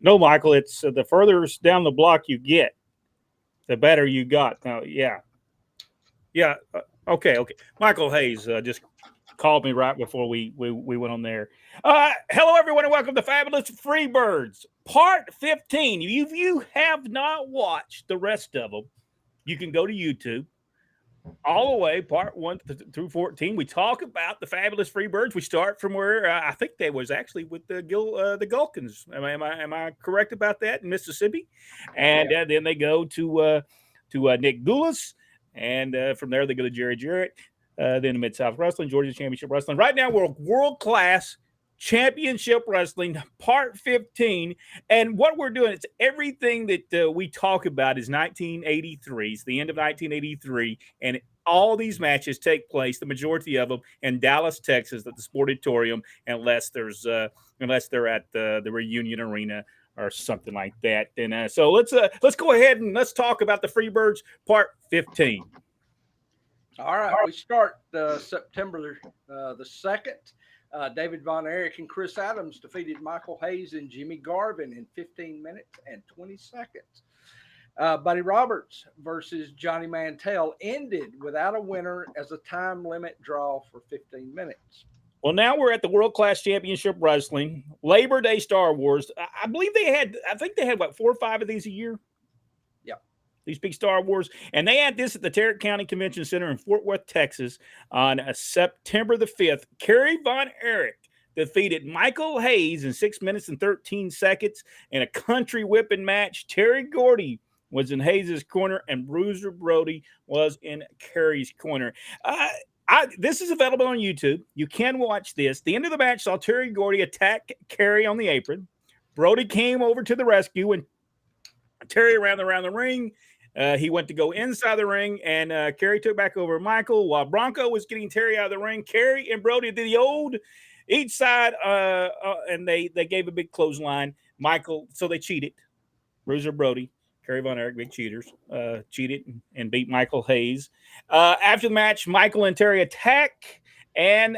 No, Michael, it's the further down the block you get, the better you got. Now, yeah. Yeah. Okay. Michael Hayes just called me right before we went on there. Hello, everyone, and welcome to Fabulous Freebirds, Part 15. If you have not watched the rest of them, you can go to YouTube. All the way, part 1 through 14, we talk about the Fabulous Freebirds. We start from where I think they was actually with the Gulkins. Am I correct about that in Mississippi? And then they go to Nick Goulas, and from there they go to Jerry Jarrett, then Mid South Wrestling, Georgia Championship Wrestling. Right now we're world class Championship Wrestling, Part 15. And what we're doing, it's everything that we talk about is 1983. It's the end of 1983. And all these matches take place, the majority of them, in Dallas, Texas, at the Sportatorium, unless they're at the Reunion Arena or something like that. And so let's go ahead and let's talk about the Freebirds, Part 15. All right, we start September the 2nd. David Von Erich and Chris Adams defeated Michael Hayes and Jimmy Garvin in 15 minutes and 20 seconds. Buddy Roberts versus Johnny Mantell ended without a winner as a time limit draw for 15 minutes. Well, now we're at the World Class Championship Wrestling, Labor Day Star Wars. I think they had, what, 4 or 5 of these a year? These big Star Wars. And they had this at the Tarrant County Convention Center in Fort Worth, Texas on September the 5th. Kerry Von Erich defeated Michael Hayes in 6 minutes and 13 seconds in a country whipping match. Terry Gordy was in Hayes' corner, and Bruiser Brody was in Kerry's corner. This is available on YouTube. You can watch this. The end of the match saw Terry Gordy attack Kerry on the apron. Brody came over to the rescue, and Terry ran around the ring. He went to go inside the ring, and Kerry took back over Michael while Bronco was getting Terry out of the ring. Kerry and Brody did the old each side, and they gave a big clothesline. Michael, so they cheated. Bruiser Brody, Kerry Von Erich, big cheaters, cheated and beat Michael Hayes. After the match, Michael and Terry attack, and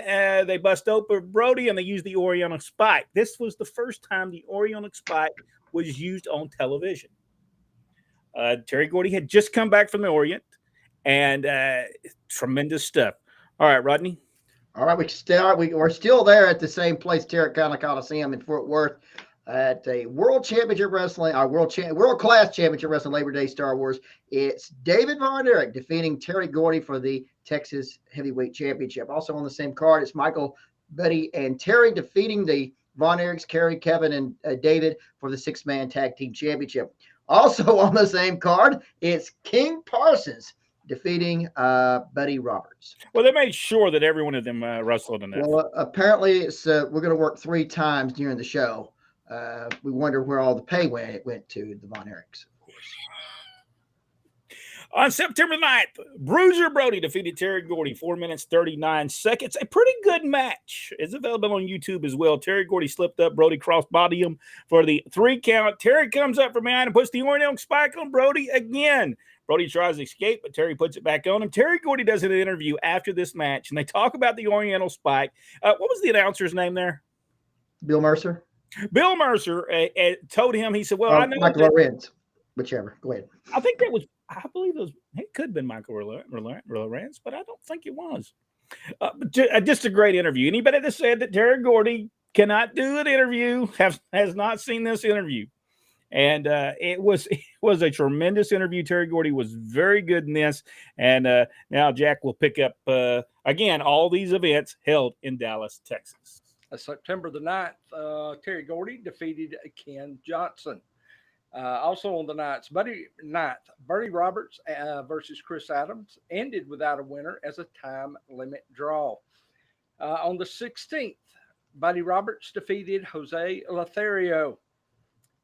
they bust open Brody, and they used the Oriental Spike. This was the first time the Oriental Spike was used on television. Terry Gordy had just come back from the Orient, and tremendous stuff. All right, Rodney. All right, we're still there at the same place, Tarrant County Coliseum in Fort Worth, at a World Championship Wrestling, our World Class Championship Wrestling Labor Day Star Wars. It's David Von Erich defeating Terry Gordy for the Texas Heavyweight Championship. Also on the same card, it's Michael, Buddy, and Terry defeating the Von Erichs, Kerry, Kevin, and David for the 6-man tag team championship. Also on the same card, it's King Parsons defeating Buddy Roberts. Well, they made sure that every one of them wrestled in that. Well, apparently we're going to work 3 times during the show. We wonder where all the pay went to the Von Erichs, of course. On September 9th, Bruiser Brody defeated Terry Gordy, 4 minutes, 39 seconds. A pretty good match. It's available on YouTube as well. Terry Gordy slipped up. Brody cross-bodied him for the 3 count. Terry comes up from behind and puts the Oriental Spike on Brody again. Brody tries to escape, but Terry puts it back on him. Terry Gordy does an interview after this match, and they talk about the Oriental Spike. What was the announcer's name there? Bill Mercer. Bill Mercer told him, he said, well, I know Michael Lorenz, whichever. Go ahead. I believe it could have been Michael Lorenz, but I don't think it was. Just a great interview. Anybody that said that Terry Gordy cannot do an interview has not seen this interview. And it was a tremendous interview. Terry Gordy was very good in this. And now Jack will pick up, again, all these events held in Dallas, Texas. September the 9th, Terry Gordy defeated Ken Johnson. Also on the Buddy Roberts versus Chris Adams ended without a winner as a time limit draw. On the 16th, Buddy Roberts defeated Jose Lothario.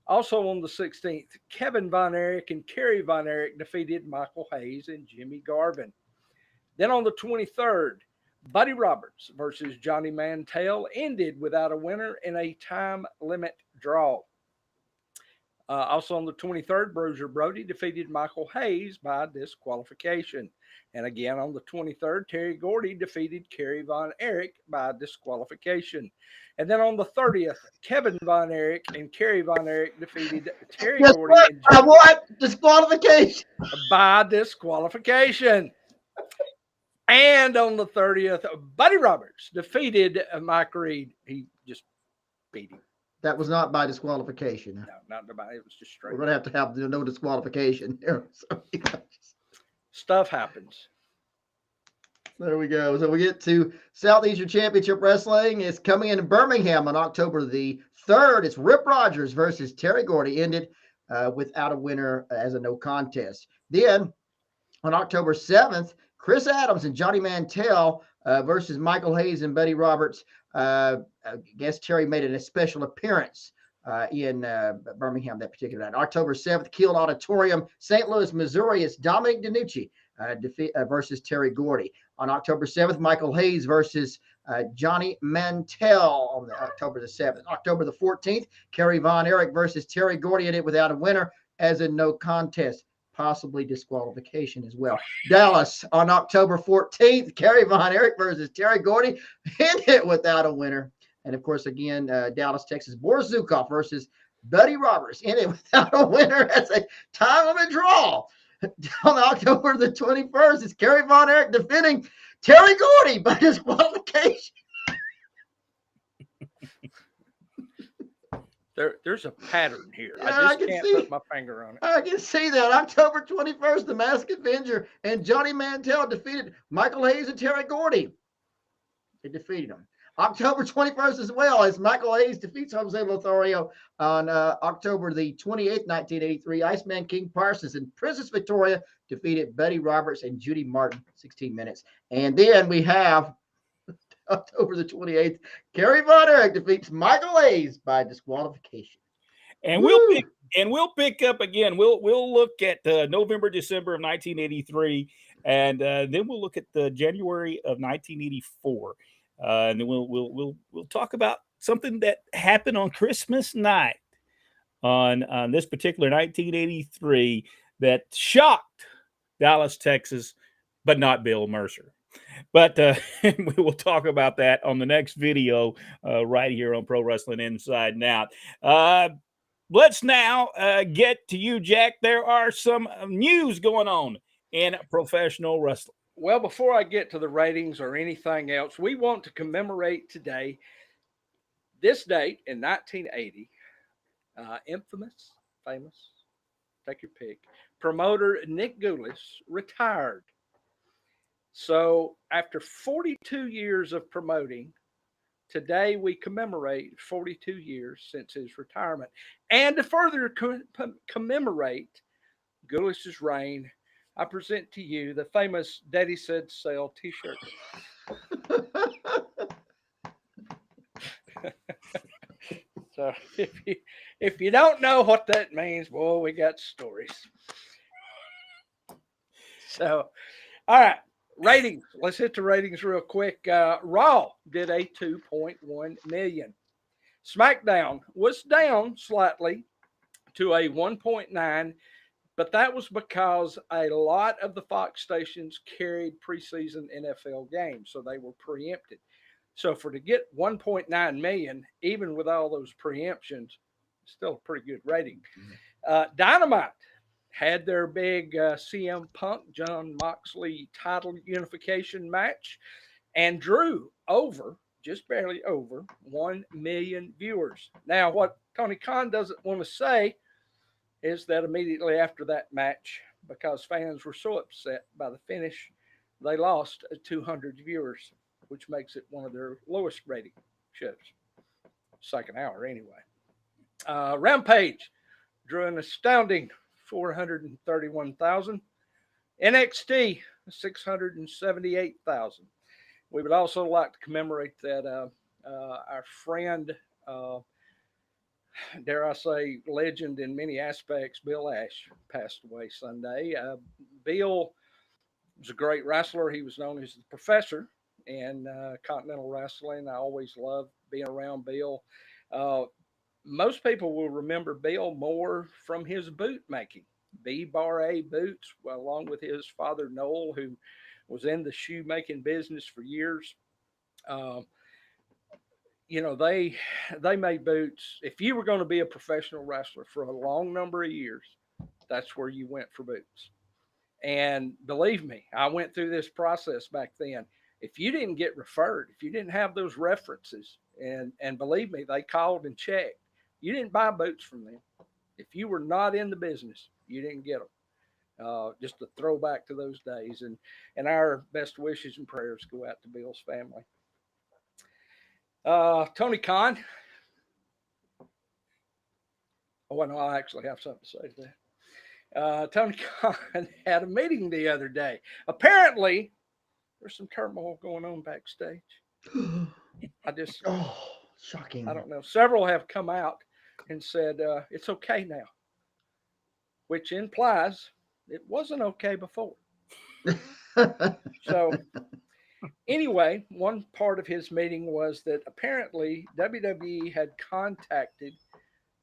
Also on the 16th, Kevin Von Erich and Kerry Von Erich defeated Michael Hayes and Jimmy Garvin. Then on the 23rd, Buddy Roberts versus Johnny Mantell ended without a winner in a time limit draw. Also on the 23rd, Bruiser Brody defeated Michael Hayes by disqualification. And again on the 23rd, Terry Gordy defeated Kerry Von Erich by disqualification. And then on the 30th, Kevin Von Erich and Kerry Von Erich defeated Terry Gordy and what? Disqualification. By disqualification. And on the 30th, Buddy Roberts defeated Mike Reed. He just beat him. That was not by disqualification. No, not by. It was just straight. We're going to have no disqualification here. Stuff happens. There we go. So we get to Southeastern Championship Wrestling. It's coming in Birmingham on October the 3rd. It's Rip Rogers versus Terry Gordy. Ended without a winner as a no contest. Then on October 7th, Chris Adams and Johnny Mantell versus Michael Hayes and Buddy Roberts. I guess Terry made a special appearance in Birmingham that particular night. October 7th, Kiel Auditorium, St. Louis, Missouri. It's Dominic DiNucci versus Terry Gordy. On October 7th, Michael Hayes versus Johnny Mantell on October the 7th. October the 14th, Kerry Von Erich versus Terry Gordy, and it without a winner as a no contest. Possibly disqualification as well. Dallas on October 14th, Kerry Von Erich versus Terry Gordy, and it without a winner. And of course, again, Dallas, Texas, Boris Zukov versus Buddy Roberts, and it without a winner as a time limit draw. On October the 21st, it's Kerry Von Erich defending Terry Gordy by disqualification. There's a pattern here. Yeah, I just can't put my finger on it. I can see that. October 21st, the Masked Avenger and Johnny Mantell defeated Michael Hayes and Terry Gordy. They defeated them. October 21st as well, as Michael Hayes defeats Jose Lothario on October the 28th, 1983. Iceman King Parsons and Princess Victoria defeated Buddy Roberts and Judy Martin, 16 minutes. And then we have October the 28th, Kerry Von Erich defeats Michael Hayes by disqualification. And we'll pick up again. We'll look at November, December of 1983, and then we'll look at the January of 1984, and then we'll talk about something that happened on Christmas night on this particular 1983 that shocked Dallas, Texas, but not Bill Mercer. But we will talk about that on the next video right here on Pro Wrestling Inside and Out. Let's now get to you, Jack. There are some news going on in professional wrestling. Well, before I get to the ratings or anything else, we want to commemorate today, this date in 1980, infamous, famous, take your pick, promoter Nick Gulas retired. So after 42 years of promoting, today we commemorate 42 years since his retirement. And to further commemorate Gulas's reign, I present to you the famous Daddy Said Sell t-shirt. So if you don't know what that means, boy, we got stories. So, all right. Ratings. Let's hit the ratings real quick. Raw did a 2.1 million. SmackDown was down slightly to a 1.9, but that was because a lot of the Fox stations carried preseason NFL games, so they were preempted. So to get 1.9 million, even with all those preemptions, still a pretty good rating. Dynamite had their big CM Punk, John Moxley title unification match, and drew over, just barely over, 1 million viewers. Now, what Tony Khan doesn't want to say is that immediately after that match, because fans were so upset by the finish, they lost 200 viewers, which makes it one of their lowest rating shows. Second hour, anyway. Rampage drew an astounding 431,000. NXT 678,000. We would also like to commemorate that our friend, dare I say, legend in many aspects, Bill Ash, passed away Sunday. Bill was a great wrestler. He was known as the Professor in Continental Wrestling. I always loved being around Bill. most people will remember Bill more from his boot making, B-Bar-A boots, along with his father Noel, who was in the shoe making business for years. You know, they made boots. If you were going to be a professional wrestler for a long number of years, that's where you went for boots. And believe me, I went through this process back then. If you didn't get referred, if you didn't have those references, and believe me, they called and checked, you didn't buy boots from them. If you were not in the business, you didn't get them. Just a throwback to those days. And our best wishes and prayers go out to Bill's family. Tony Khan. Oh, no, I actually have something to say to that. Tony Khan had a meeting the other day. Apparently, there's some turmoil going on backstage. Shocking. I don't know. Several have come out and said it's okay now, which implies it wasn't okay before. So anyway, one part of his meeting was that apparently WWE had contacted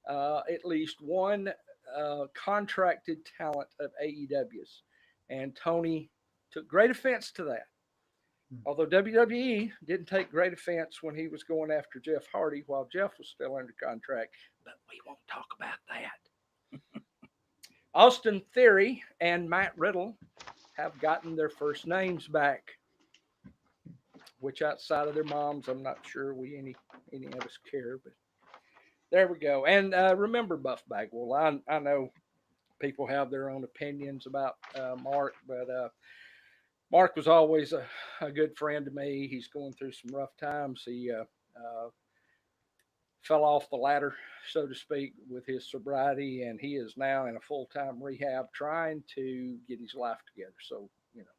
at least one contracted talent of AEW's, and Tony took great offense to that. Although WWE didn't take great offense when he was going after Jeff Hardy while Jeff was still under contract, but we won't talk about that. Austin Theory and Matt Riddle have gotten their first names back, which outside of their moms, I'm not sure any of us care, but there we go. And remember Buff Bagwell. I know people have their own opinions about Mark, but Mark was always a good friend to me. He's going through some rough times. He fell off the ladder, so to speak, with his sobriety, and he is now in a full-time rehab trying to get his life together. So, you know,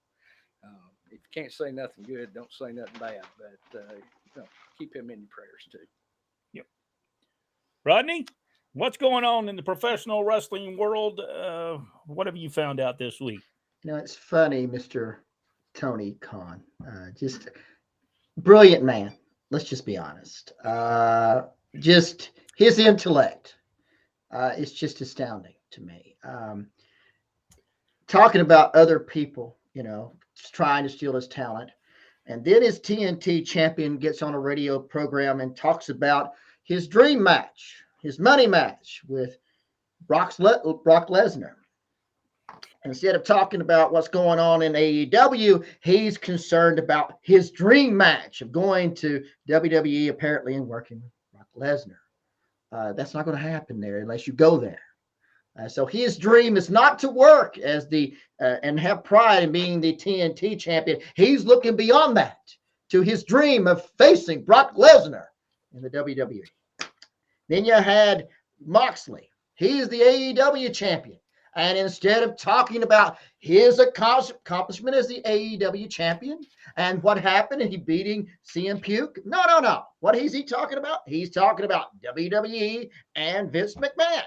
if you can't say nothing good, don't say nothing bad, but you know, keep him in your prayers too. Yep. Rodney, what's going on in the professional wrestling world? What have you found out this week? You know, it's funny, Mr. Tony Khan. Just brilliant man. Let's just be honest. Just his intellect is just astounding to me. Talking about other people, you know, trying to steal his talent. And then his TNT champion gets on a radio program and talks about his dream match, his money match with Brock Lesnar. Instead of talking about what's going on in AEW, he's concerned about his dream match of going to WWE apparently and working with Brock Lesnar. That's not going to happen there unless you go there. So his dream is not to work as and have pride in being the TNT champion. He's looking beyond that to his dream of facing Brock Lesnar in the WWE. Then you had Moxley. He's the AEW champion. And instead of talking about his accomplishment as the AEW champion and what happened and he beating CM Punk, no. What is he talking about? He's talking about WWE and Vince McMahon.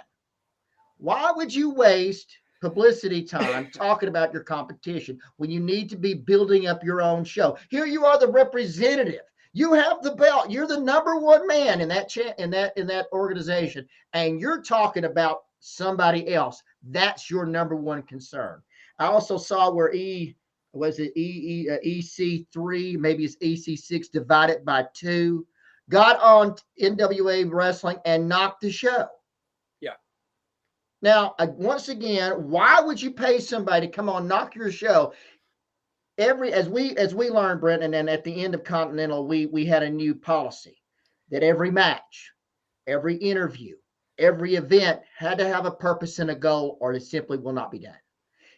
Why would you waste publicity time talking about your competition when you need to be building up your own show? Here you are, the representative. You have the belt. You're the number one man in that organization, and you're talking about somebody else. That's your number one concern. I also saw where EC3, maybe it's EC6 divided by 2, got on NWA Wrestling and knocked the show. Yeah. Now, once again, why would you pay somebody to come on, knock your show? As we learned, Brent, and then at the end of Continental, we had a new policy that every match, every interview, every event had to have a purpose and a goal, or it simply will not be done.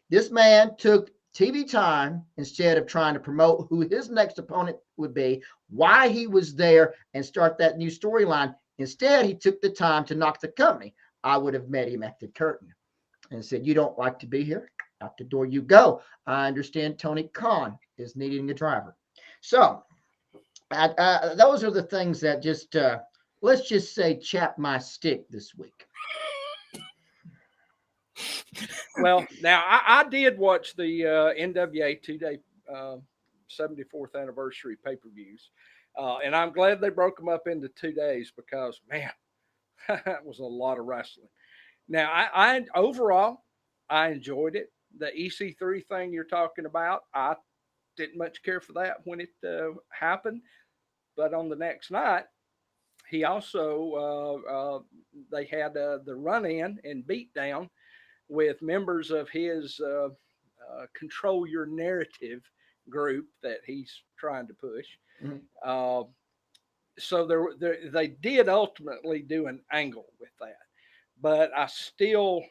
This man took TV time instead of trying to promote who his next opponent would be, why he was there, and start that new storyline. Instead, he took the time to knock the company. I would have met him at the curtain and said, "You don't like to be here? Out the door you go. I understand Tony Khan is needing a driver." So those are the things that just, let's just say, chap my stick this week. Well, now I did watch the NWA 2-day 74th anniversary pay-per-views, and I'm glad they broke them up into 2 days because, man, That was a lot of wrestling. Now, I overall, I enjoyed it. The EC3 thing you're talking about, I didn't much care for that when it happened. But on the next night, he also they had the run in and beat down with members of his control your narrative group that he's trying to push. Mm-hmm. So they did ultimately do an angle with that, but I still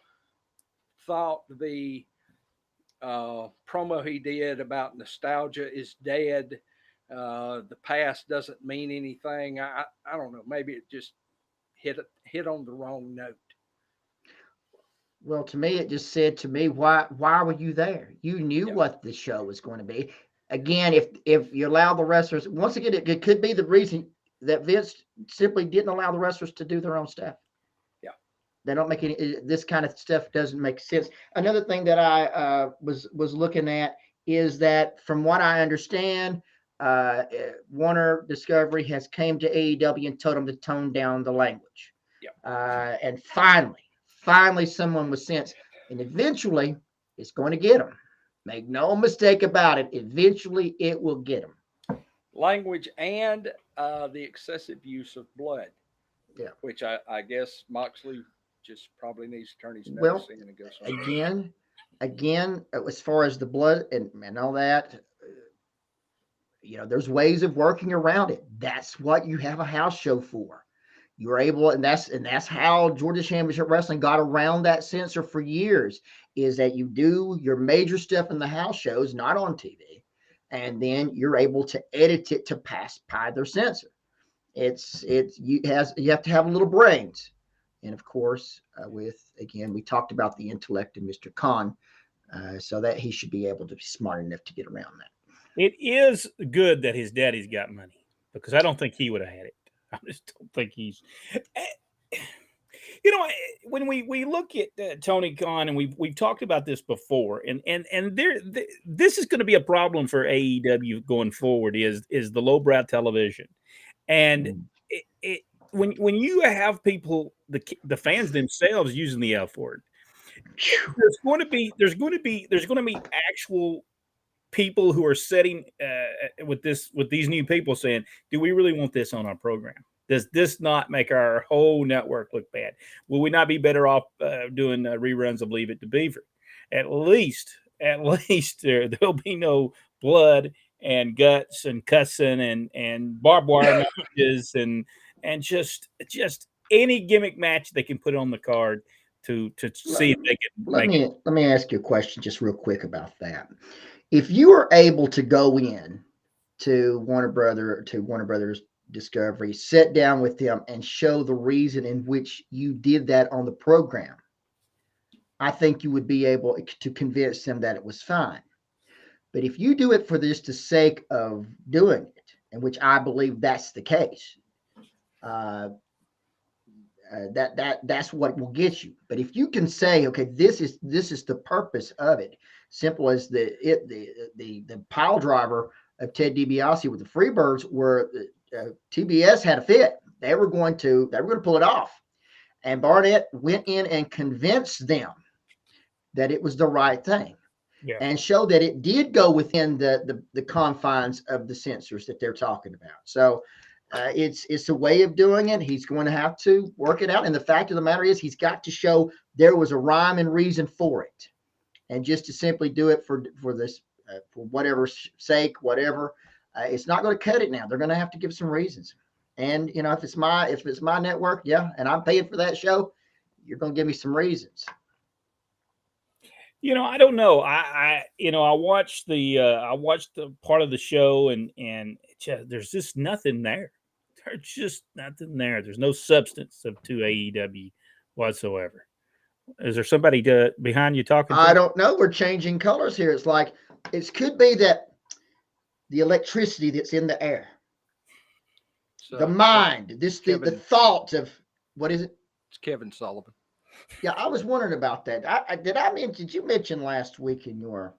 thought the promo he did about nostalgia is dead. The past doesn't mean anything. I don't know. Maybe it just hit on the wrong note. Well, to me, it just said to me, why were you there? You knew what the show was going to be. Again, if you allow the wrestlers, once again, it could be the reason that Vince simply didn't allow the wrestlers to do their own stuff. Yeah. They don't make any, this kind of stuff doesn't make sense. Another thing that I was looking at is that from what I understand, Warner Discovery has came to AEW and told them to tone down the language. Yeah. And finally someone was sensed, and eventually it's going to get them. Make no mistake about it. Eventually it will get them. Language and the excessive use of blood. Yeah. Which I guess Moxley just probably needs to turn his nose in and go somewhere. Again, as far as the blood and all that, there's ways of working around it. That's what you have a house show for. You're able, and that's how Georgia Championship Wrestling got around that censor for years, is that you do your major stuff in the house shows, not on TV, and then you're able to edit it to pass by their censor. You have to have a little brains, and of course, we talked about the intellect of Mr. Khan, so that he should be able to be smart enough to get around that. It is good that his daddy's got money, because I don't think he would have had it. I just don't think he's. When we look at Tony Khan, and we've talked about this before, and this is going to be a problem for AEW going forward. Is the lowbrow television, and when you have people, the fans themselves using the F word, there's going to be actual people who are sitting with these new people saying, do we really want this on our program? Does this not make our whole network look bad? Will we not be better off doing reruns of Leave It to Beaver? At least there'll be no blood and guts and cussing and barbed wire matches and just any gimmick match they can put on the card to see if they can. Let me ask you a question just real quick about that. If you were able to go in to Warner Brothers Discovery, sit down with them and show the reason in which you did that on the program, I think you would be able to convince them that it was fine. But if you do it for just the sake of doing it, and which I believe that's the case, that's what will get you. But if you can say, okay, this is the purpose of it, simple as the pile driver of Ted DiBiase with the Freebirds, where TBS had a fit, they were going to pull it off, and Barnett went in and convinced them that it was the right thing, and showed that it did go within the confines of the censors that they're talking about. So. It's a way of doing it. He's going to have to work it out. And the fact of the matter is, he's got to show there was a rhyme and reason for it. And just to simply do it for this, for whatever sake, whatever, it's not going to cut it now. They're going to have to give some reasons. And if it's my network, and I'm paying for that show, you're going to give me some reasons. I don't know. I watched the part of the show, and there's just nothing there. There's just nothing there. There's no substance to AEW whatsoever. Is there somebody behind you talking? I don't know. We're changing colors here. It's like it could be that the electricity that's in the air, the mind, the thought of what is it? It's Kevin Sullivan. Yeah, I was wondering about that. Did you mention last week in your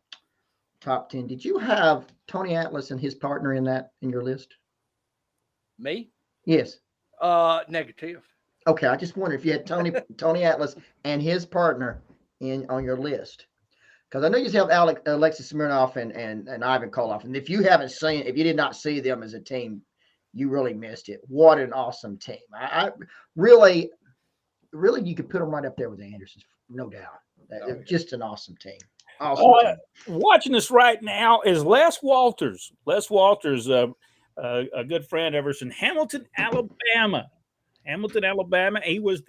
top 10? Did you have Tony Atlas and his partner in your list? Me? Yes. Negative. Okay, I just wonder if you had Tony Atlas and his partner on your list. Because I know you have Alexis Smirnoff and Ivan Koloff. And if you did not see them as a team, you really missed it. What an awesome team. I really, you could put them right up there with the Andersons, no doubt. Just an awesome team. Awesome team. Watching us right now is Les Walters. Les Walters, a good friend of ours in Hamilton, Alabama. He was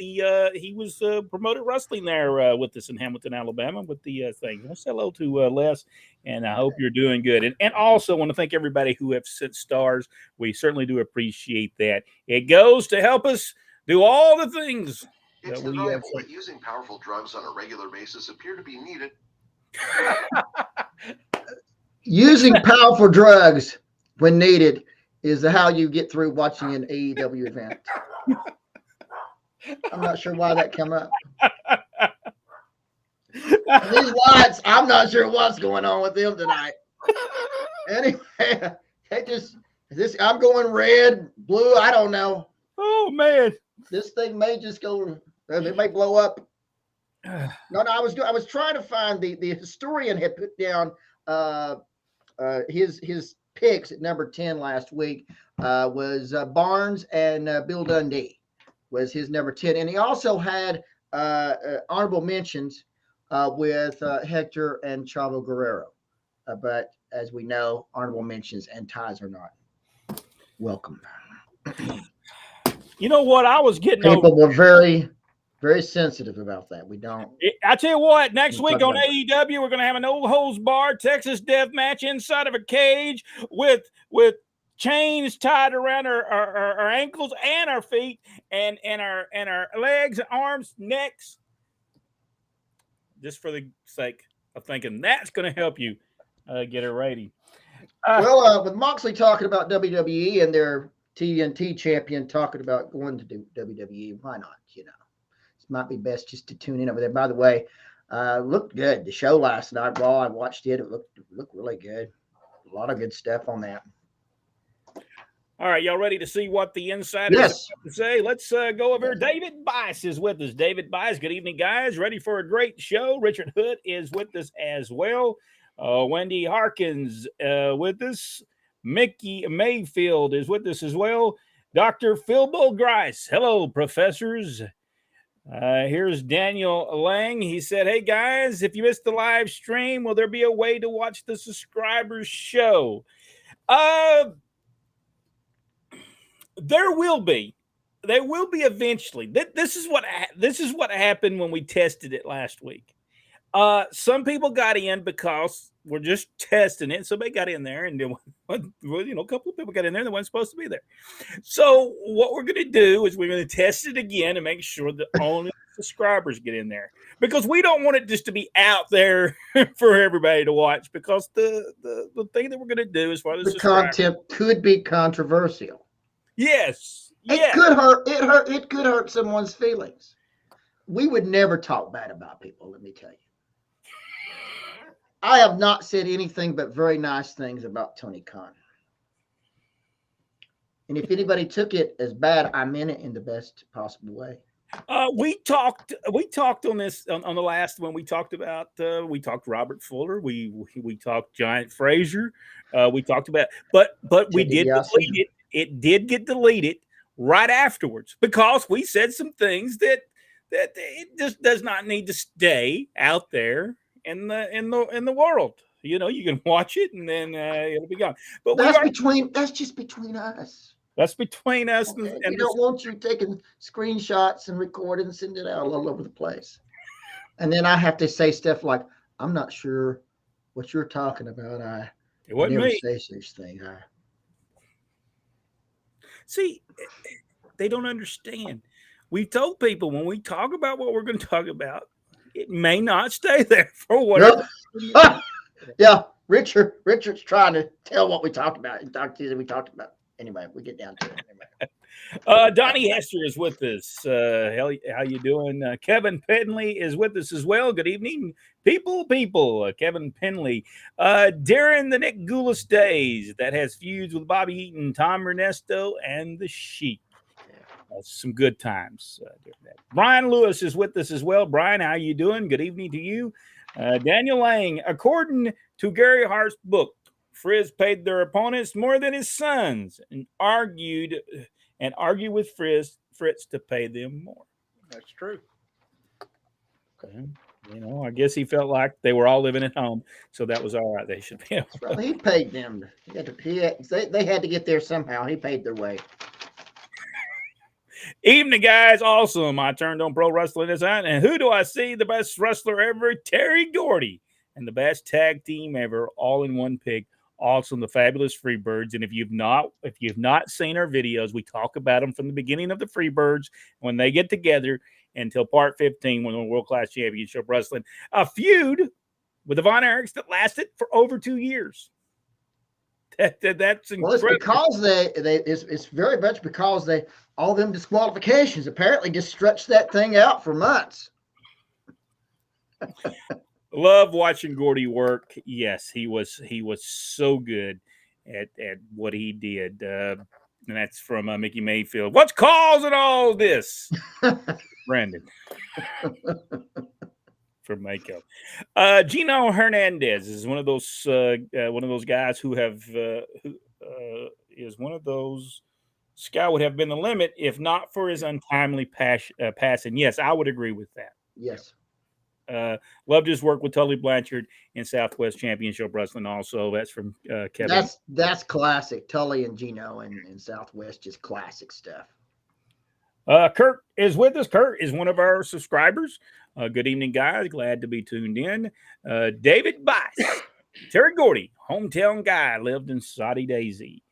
promoted wrestling there with us in Hamilton, Alabama with the thing. Let's say hello to Les, and I hope you're doing good. And also want to thank everybody who have sent stars. We certainly do appreciate that. It goes to help us do all the things. It's deniable that using powerful drugs on a regular basis appear to be needed. Using powerful drugs when needed is how you get through watching an AEW event. I'm not sure why that came up. These lights, I'm not sure what's going on with them tonight. Anyway, I'm going red, blue, I don't know. Oh man. This thing may just go, it may blow up. No, I was trying to find the historian had put down his picks at number 10 last week was Barnes and Bill Dundee was his number 10, and he also had honorable mentions with Hector and Chavo Guerrero, but as we know, honorable mentions and ties are not welcome. You know what? I was getting people were very, very sensitive about that. We don't. I tell you what, next week on AEW, we're going to have an old hose bar Texas death match inside of a cage with chains tied around our ankles and our feet and our legs, arms, necks. Just for the sake of thinking that's going to help you get a rating. With Moxley talking about WWE and their TNT champion talking about going to do WWE, why not? It might be best just to tune in over there. By the way, looked good. The show last night, Raw, I watched it. It looked really good. A lot of good stuff on that. All right, y'all ready to see what the insiders have to say? Let's go over. David Bice is with us. David Bice, good evening, guys. Ready for a great show. Richard Hood is with us as well. Wendy Harkins with us. Mickey Mayfield is with us as well. Dr. Philbo Grice. Hello, professors. Here's Daniel Lang. He said, hey, guys, if you missed the live stream, will there be a way to watch the subscribers show? There will be. There will be eventually. This is what happened when we tested it last week. Some people got in because we're just testing it. Somebody got in there, and a couple of people got in there that weren't supposed to be there. So what we're going to do is we're going to test it again and make sure that only subscribers get in there, because we don't want it just to be out there for everybody to watch. Because the thing that we're going to do as far as the content could be controversial. Yes. It could hurt. It could hurt someone's feelings. We would never talk bad about people, let me tell you. I have not said anything but very nice things about Tony Khan. And if anybody took it as bad, I meant it in the best possible way. We talked on this on the last one. We talked Robert Fuller. We talked Giant Frazier. We talked about, but we did delete it. It did get deleted right afterwards because we said some things that it just does not need to stay out there in the world. You can watch it and then it'll be gone. But that's just between us. That's between us. Okay. And we don't want you taking screenshots and recording and sending it out all over the place. And then I have to say stuff like, I'm not sure what you're talking about. It wasn't me. Say such things. See, they don't understand. We told people when we talk about what we're going to talk about, it may not stay there for whatever. Yeah, Richard's trying to tell what we talked about. We talked about. Anyway, we get down to it. Anyway. Donnie Hester is with us. How you doing? Kevin Penley is with us as well. Good evening, people. Kevin Penley. During the Nick Goulas days, that has feuds with Bobby Eaton, Tom Ernesto, and the Sheik. Some good times doing that. Brian Lewis is with us as well. Brian, how you doing? Good evening to you. Daniel Lang, according to Gary Hart's book, Frizz paid their opponents more than his sons and argued with Fritz to pay them more. That's true. Okay. You know, I guess he felt like they were all living at home, so that was all right. They should be. Well, he paid them. They had to get there somehow. He paid their way. Evening, guys. Awesome. I turned on pro wrestling this night, and who do I see? The best wrestler ever, Terry Gordy, and the best tag team ever, all in one pick. Awesome, the fabulous Freebirds. And if you've not seen our videos, we talk about them from the beginning of the Freebirds when they get together until part 15 when the World Class Championship Wrestling, a feud with the Von Erichs that lasted for over 2 years. That's incredible. Well, it's because it's very much because all them disqualifications apparently just stretched that thing out for months. Love watching Gordy work. Yes, he was so good at what he did. And that's from Mickey Mayfield. What's causing all this? Brandon from Mako. Gino Hernandez is one of those guys who is one of those. Sky would have been the limit if not for his untimely passing. Yes, I would agree with that. Yes. Loved his work with Tully Blanchard in Southwest Championship Wrestling. Also, that's from Kevin. That's classic. Tully and Gino and Southwest, just classic stuff. Kurt is with us. Kurt is one of our subscribers. Good evening, guys. Glad to be tuned in. David Bice, Terry Gordy, hometown guy, lived in Saudi Daisy.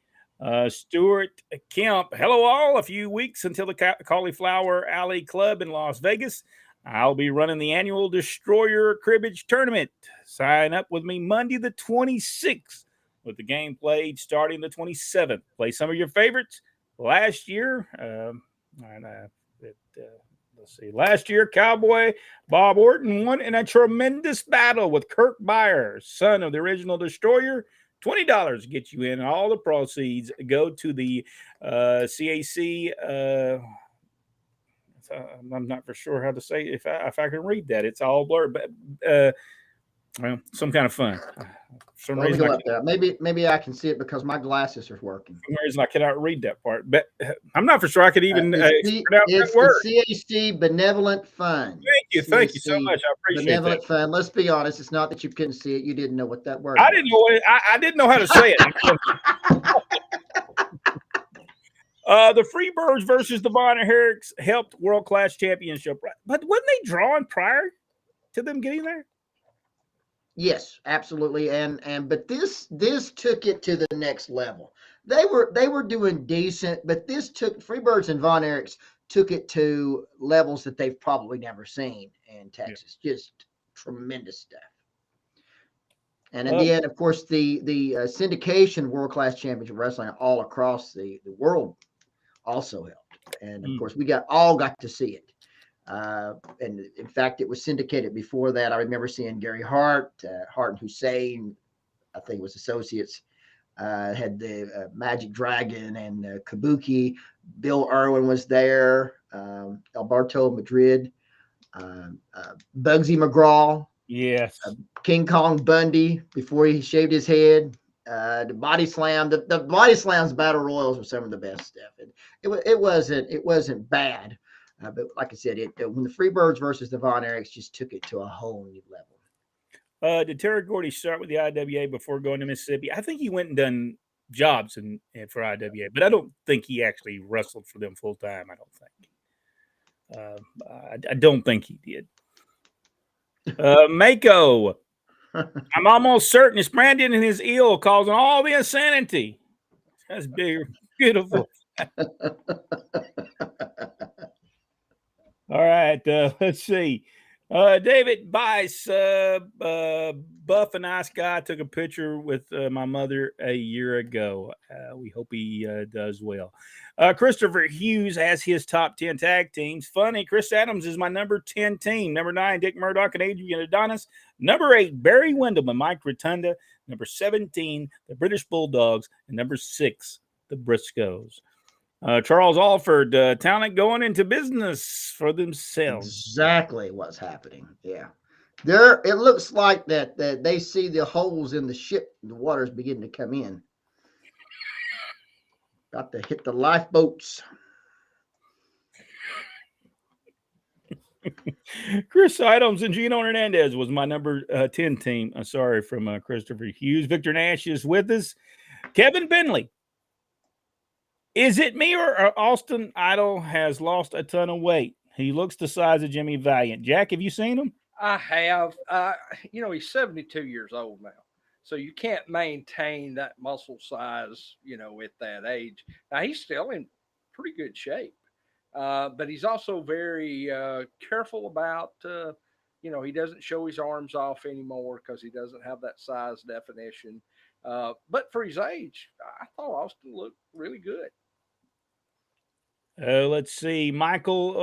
Stuart Kemp, hello all. A few weeks until the Cauliflower Alley Club in Las Vegas. I'll be running the annual Destroyer Cribbage Tournament. Sign up with me Monday the 26th with the game played starting the 27th. Play some of your favorites. Last year, last year, Cowboy Bob Orton won in a tremendous battle with Kirk Byers, son of the original Destroyer. $20 gets you in. All the proceeds go to the CAC. I'm not for sure how to say it. If I can read that. It's all blurred, but well, some kind of fun. For some reason, maybe I can see it because my glasses are working. For some reason, I cannot read that part, but I'm not for sure I could even pronounce that word. CAC Benevolent Fund. Thank you so much. I appreciate Benevolent Fund. Let's be honest. It's not that you couldn't see it. You didn't know what that word. I didn't know it. I didn't know how to say it. The Freebirds versus the Von Erichs helped World Class Championship, but wasn't they drawn prior to them getting there? Yes, absolutely. But this took it to the next level. They were doing decent, but this took Freebirds and Von Erichs took it to levels that they've probably never seen in Texas. Yeah. Just tremendous stuff. And in the end, of course, the syndication World Class Championship Wrestling all across the world also helped. And of course, we all got to see it. And in fact, it was syndicated before that. I remember seeing Gary Hart, Hart and Hussein, I think it was associates, had the Magic Dragon and Kabuki. Bill Irwin was there, Alberto Madrid, Bugsy McGraw. Yes. King Kong Bundy before he shaved his head. The body slam, the body slams battle royals were some of the best stuff. It wasn't bad, but like I said, when the Freebirds versus the Von Erichs just took it to a whole new level. Did Terry Gordy start with the IWA before going to Mississippi? I think he went and done jobs for IWA, but I don't think he actually wrestled for them full time. I don't think. I don't think he did. Mako. I'm almost certain it's Brandon and his eel causing all the insanity. That's beautiful. All right, let's see. David Bice, buff and nice guy, took a picture with my mother a year ago. We hope he does well. Christopher Hughes has his top 10 tag teams. Funny, Chris Adams is my number 10 team. Number 9, Dick Murdoch and Adrian Adonis. Number 8, Barry Windham and Mike Rotunda. Number 17, the British Bulldogs. And number 6, the Briscoes. Charles Alford, talent going into business for themselves. Exactly what's happening. Yeah. There, it looks like that they see the holes in the ship, the water's beginning to come in. Got to hit the lifeboats. Chris Idams and Gino Hernandez was my number 10 team. Sorry, from Christopher Hughes. Victor Nash is with us. Kevin Bentley. Is it me or Austin Idol has lost a ton of weight? He looks the size of Jimmy Valiant. Jack, have you seen him? I have. He's 72 years old now. So you can't maintain that muscle size, at that age. Now, he's still in pretty good shape. But he's also very careful about, he doesn't show his arms off anymore because he doesn't have that size definition. But for his age, I thought Austin looked really good. Let's see. Michael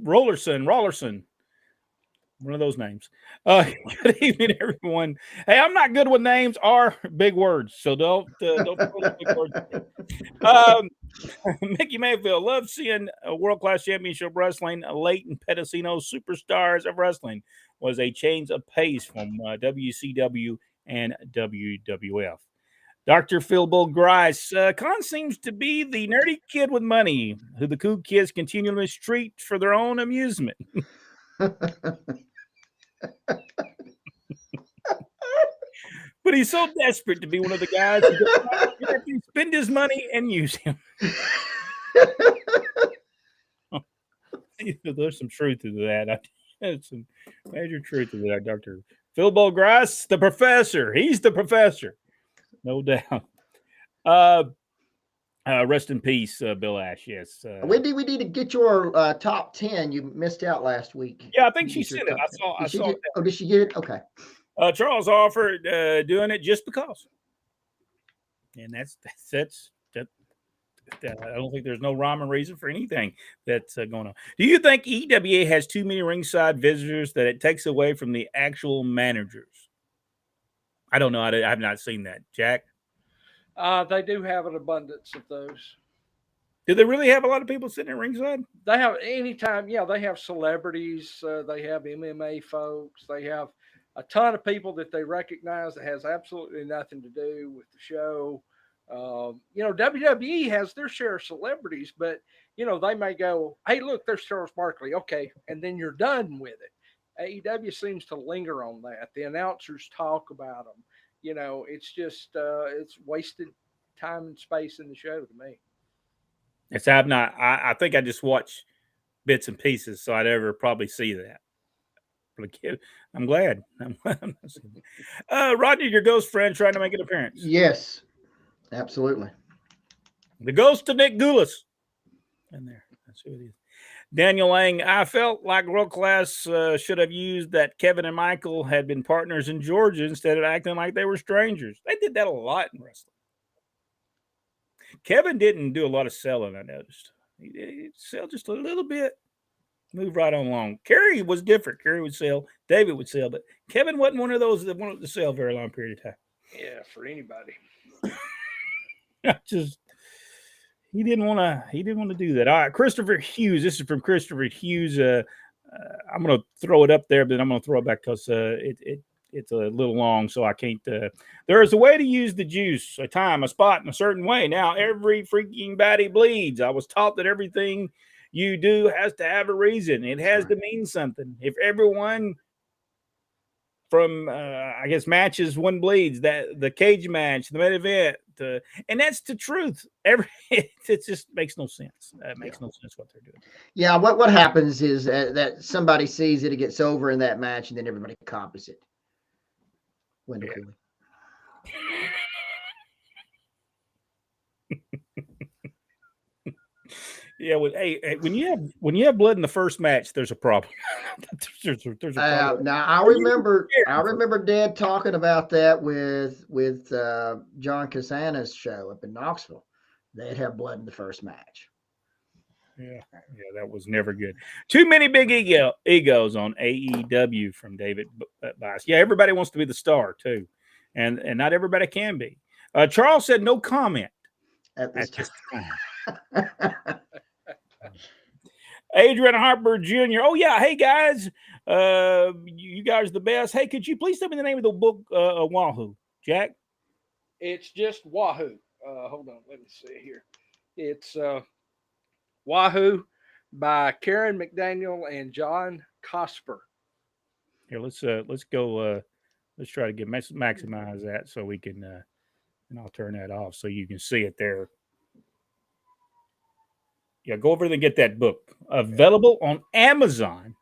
Rollerson. One of those names. Good evening, everyone. Hey, I'm not good with names or big words, so don't put big words. Mickey Mayfield, love seeing a world-class championship wrestling. Leighton Pedicino, superstars of wrestling, was a change of pace from WCW and WWF. Dr. Philbo Grice, Khan seems to be the nerdy kid with money who the cool kids continually mistreat for their own amusement. But he's so desperate to be one of the guys who can spend his money and use him. There's some truth to that. There's some major truth to that, Dr. Philbo Grice, the professor. He's the professor. No doubt. Rest in peace, Bill Ash. Yes. We need to get your top 10. You missed out last week. Yeah, I think she said it. I saw it. Oh, did she get it? Okay. Charles offered doing it just because, and that's I don't think there's no rhyme or reason for anything that's going on. Do you think EWA has too many ringside visitors that it takes away from the actual managers? I don't know. I have not seen that. Jack? They do have an abundance of those. Do they really have a lot of people sitting at ringside? They have anytime. Yeah, they have celebrities. They have MMA folks. They have a ton of people that they recognize that has absolutely nothing to do with the show. WWE has their share of celebrities, but they may go, "Hey, look, there's Charles Barkley." Okay, and then you're done with it. AEW seems to linger on that. The announcers talk about them. It's just it's wasted time and space in the show to me. Yes, I've not. I think I just watch bits and pieces, so I'd ever probably see that. I'm glad. Rodney, your ghost friend, trying to make an appearance. Yes, absolutely. The ghost of Nick Goulas. In there. That's who it is. Daniel Lang, I felt like World Class should have used that Kevin and Michael had been partners in Georgia instead of acting like they were strangers. They did that a lot in wrestling. Kevin didn't do a lot of selling, I noticed. He did sell just a little bit. Move right on along. Kerry was different. Kerry would sell. David would sell. But Kevin wasn't one of those that wanted to sell a very long period of time. Yeah, for anybody. He didn't want to do that. All right, Christopher Hughes. This is from Christopher Hughes. I'm going to throw it up there, but I'm going to throw it back because it's a little long, so I can't. There is a way to use the juice, a time, a spot, in a certain way. Now, every freaking body bleeds. I was taught that everything you do has to have a reason. It has to mean something. If everyone from, matches, one bleeds, that the cage match, the main event, and that's the truth. It just makes no sense. It makes no sense what they're doing. Yeah, what happens is that somebody sees it gets over in that match, and then everybody copies it. Wendell Cooley. Yeah, when you have blood in the first match, there's a problem. there's a problem. Now I remember Dad talking about that with John Casana's show up in Knoxville. They'd have blood in the first match. Yeah, that was never good. Too many big egos on AEW from David Bice. Yeah, everybody wants to be the star too, and not everybody can be. Charles said no comment. at this time. Adrian Harper Jr. Oh, yeah. Hey, guys. You guys are the best. Hey, could you please tell me the name of the book, Wahoo? Jack? It's just Wahoo. Hold on. Let me see here. It's Wahoo by Karen McDaniel and John Cosper. Here, let's go. Let's try to maximize that so we can, and I'll turn that off so you can see it there. Yeah, go over there and get that book. Available on Amazon.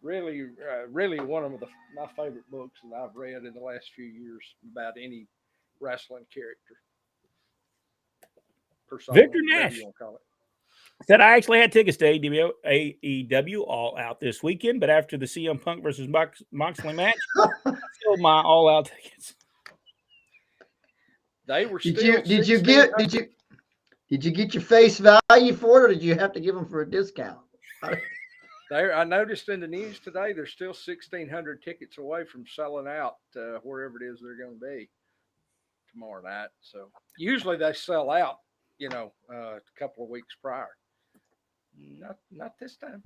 Really, really one of my favorite books that I've read in the last few years about any wrestling character. Persona, Victor Nash you want to call it. said, I actually had tickets to AEW All Out this weekend, but after the CM Punk versus Moxley match, I sold my All Out tickets. They were Did still. you get your face value for it, or did you have to give them for a discount? I noticed in the news today they're still 1,600 tickets away from selling out wherever it is they're going to be tomorrow night. So usually they sell out, a couple of weeks prior. Not this time.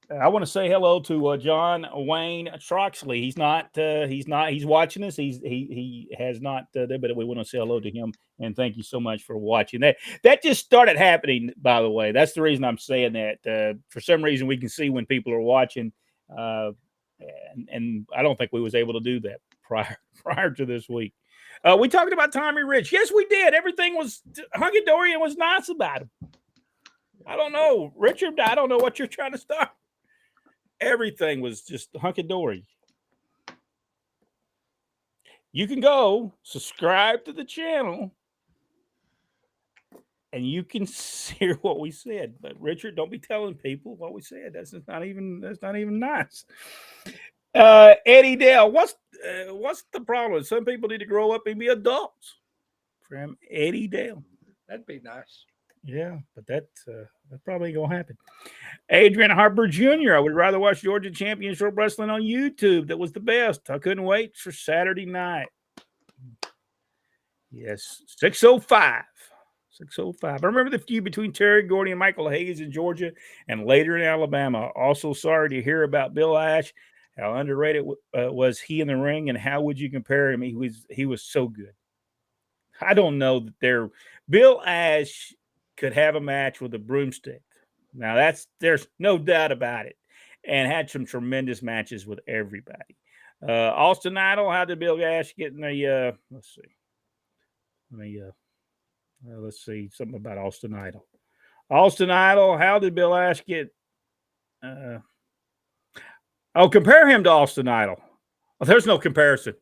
I want to say hello to John Wayne Troxley. He's watching us. He has not, but we want to say hello to him and thank you so much for watching. That just started happening, by the way. That's the reason I'm saying that. For some reason, we can see when people are watching, and I don't think we was able to do that prior to this week. We talked about Tommy Rich. Yes, we did. Everything was hunky dory and was nice about him. I don't know, Richard. I don't know what you're trying to start. Everything was just hunky-dory. You can go subscribe to the channel and you can hear what we said. But Richard, don't be telling people what we said. That's not even nice. Eddie Dale, what's the problem? Some people need to grow up and be adults. From Eddie Dale. That'd be nice. Yeah, but that probably ain't gonna happen. Adrian Harper Jr. I would rather watch Georgia Championship Wrestling on YouTube. That was the best. I couldn't wait for Saturday night. Yes, 6:05. 6:05. I remember the feud between Terry Gordy and Michael Hayes in Georgia and later in Alabama. Also sorry to hear about Bill Ash. How underrated was he in the ring, and how would you compare him? He was so good. I don't know that Bill Ash could have a match with a broomstick. Now there's no doubt about it, and had some tremendous matches with everybody. Austin Idol, how did Bill Ash get in the? Let's see. Let's see something about Austin Idol. Austin Idol, how did Bill Ash get? Compare him to Austin Idol. Well, there's no comparison.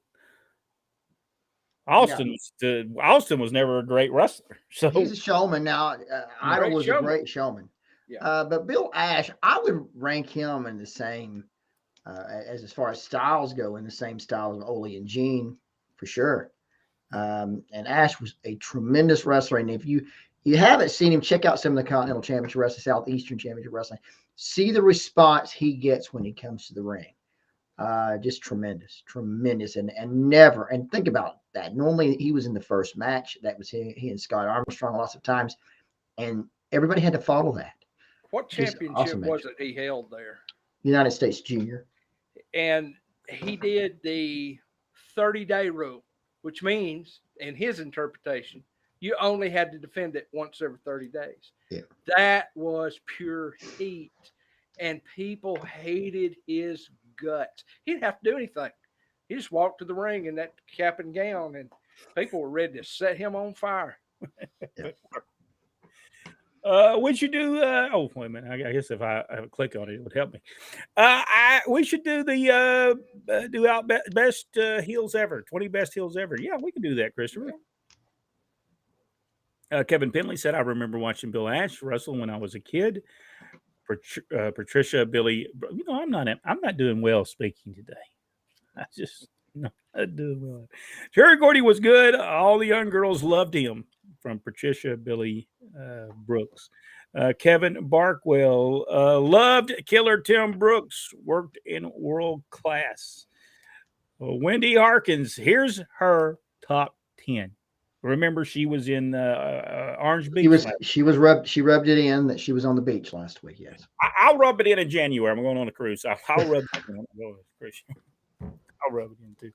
Austin was never a great wrestler. So he's a showman now. Idol was a great showman. Yeah. But Bill Ash, I would rank him in the same as far as styles go, in the same style as Ole and Gene, for sure. And Ash was a tremendous wrestler. And if you haven't seen him, check out some of the Continental Championship Wrestling, Southeastern Championship Wrestling. See the response he gets when he comes to the ring. Just tremendous. And think about that. Normally he was in the first match. That was he and Scott Armstrong lots of times. And everybody had to follow that. What championship was it he held there? United States Junior. And he did the 30-day rule, which means, in his interpretation, you only had to defend it once every 30 days. Yeah. That was pure heat. And people hated his guts. He didn't have to do anything. He just walked to the ring in that cap and gown, and people were ready to set him on fire. We should do. Wait a minute. I guess if I click on it, it would help me. We should do the do out best heels ever. 20 best heels ever. Yeah, we can do that, Christopher. Kevin Penley said, "I remember watching Bill Ash wrestle when I was a kid." Patricia, Billy. I'm not doing well speaking today. I just not doing well. Terry Gordy was good. All the young girls loved him. From Patricia Billy Brooks. Kevin Barkwell loved Killer Tim Brooks, worked in world class. Wendy Harkins, here's her top 10. Remember, she was in Orange Beach. She rubbed it in that she was on the beach last week. Yes, I'll rub it in January. I'm going on a cruise. So I'll rub it in. I'll rub it in too.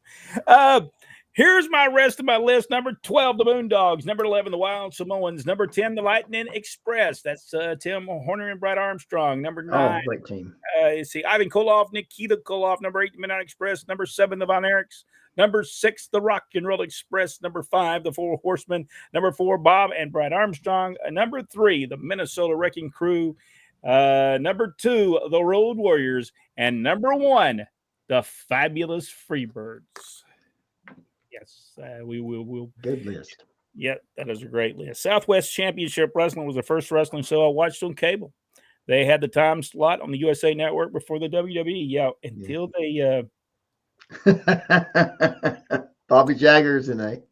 Here's my rest of my list. Number 12, the Moondogs. Number 11, the Wild Samoans. Number 10, the Lightning Express. That's Tim Horner and Brad Armstrong. Number 9, great team. Ivan Koloff, Nikita Koloff. Number 8, the Midnight Express. Number 7, the Von Erichs. Number 6, the Rock and Roll Express. Number 5, the Four Horsemen. Number 4, Bob and Brad Armstrong. Number 3, the Minnesota Wrecking Crew. Number 2, the Road Warriors. And number 1, the Fabulous Freebirds. Yes, we will. Good list. Yeah, that is a great list. Southwest Championship Wrestling was the first wrestling show I watched on cable. They had the time slot on the USA Network before the WWE. Yeah, until they Bobby Jaggers and a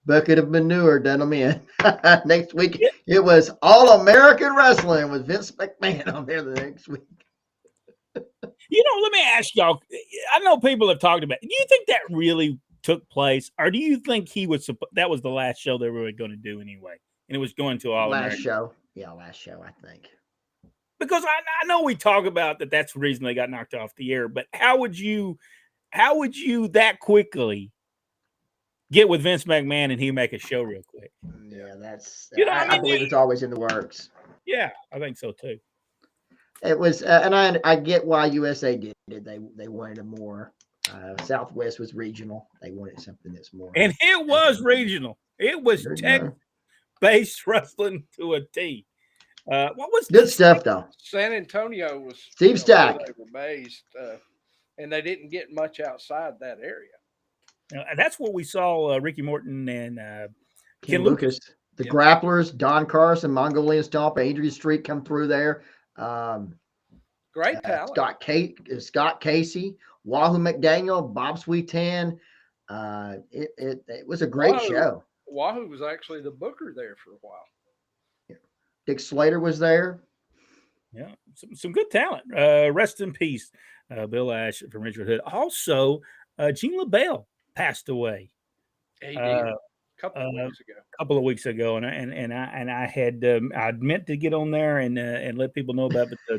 bucket of manure done them in. Next week it was All American Wrestling with Vince McMahon on there the next week. Let me ask y'all. I know people have talked about it. Do you think that really took place, or do you think that was the last show they were going to do anyway, and it was going to All American? Last show, I think. Because I know we talk about that. That's the reason they got knocked off the air. But how would you that quickly get with Vince McMahon and he make a show real quick? Yeah, that's. I believe it's always in the works. Yeah, I think so too. It was, and I get why USA did it. They wanted a more. Southwest was regional. They wanted something that's more. And it was regional. It was tech-based wrestling to a T. What was good stuff though? San Antonio was Steve Stack. They were based, and they didn't get much outside that area. That's where we saw Ricky Morton and Ken Lucas. The Grapplers, Don Carson, Mongolian Stomp, Adrian Street come through there. Great talent. Scott Casey, Wahoo McDaniel, Bob Sweetan. It was a great show. Wahoo was actually the booker there for a while. Dick Slater was there. Yeah, some good talent. Rest in peace, Bill Ash from Richard Hood. Also, Gene LaBelle passed away. He did. A couple of weeks ago, and I had I'd meant to get on there and let people know about the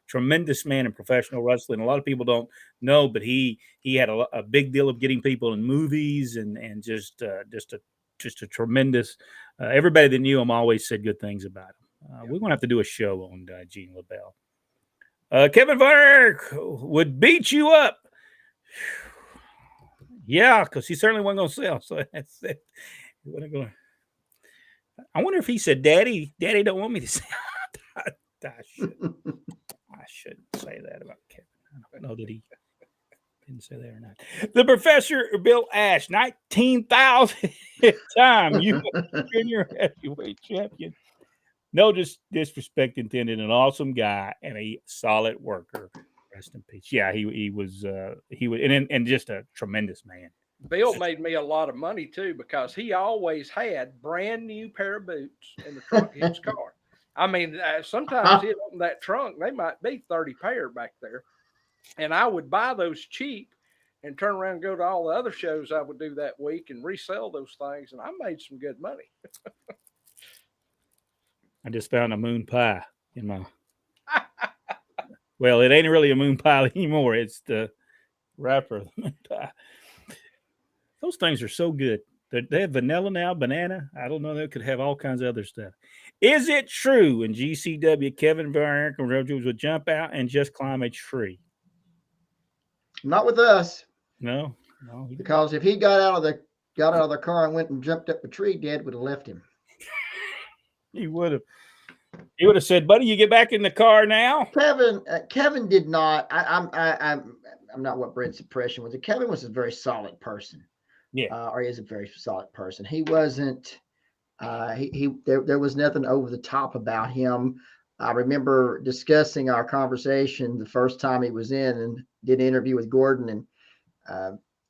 tremendous man in professional wrestling. A lot of people don't know, but he had a big deal of getting people in movies and just a tremendous. Everybody that knew him always said good things about him. We're gonna have to do a show on Gene LaBelle. Kevin Von Erich would beat you up. Yeah, because he certainly wasn't going to sell. So that's it. He wasn't going. I wonder if he said, "Daddy don't want me to sell." I shouldn't say that about Kevin. I don't know that he didn't say that or not. The Professor Bill Ash, 19,000th time junior heavyweight champion. No disrespect intended. An awesome guy and a solid worker. Rest in peace. Yeah, he was and just a tremendous man. Bill made me a lot of money too because he always had brand new pair of boots in the trunk of his car. I mean, sometimes he'd open that trunk, they might be 30 pair back there, and I would buy those cheap and turn around and go to all the other shows I would do that week and resell those things, and I made some good money. I just found a moon pie in my. Well, it ain't really a moon pie anymore. It's the wrapper of the moon pie. Those things are so good. They have vanilla now, banana. I don't know. They could have all kinds of other stuff. Is it true in GCW Kevin Von Erich and Rogers would jump out and just climb a tree? Not with us. No. Because if he got out of the car and went and jumped up a tree, Dad would have left him. He would have. He would have said, "Buddy, you get back in the car now." Kevin did not. I'm not what Brent's impression was. Kevin was a very solid person. Yeah, or is a very solid person. He wasn't. There was nothing over the top about him. I remember discussing our conversation the first time he was in and did an interview with Gordon, and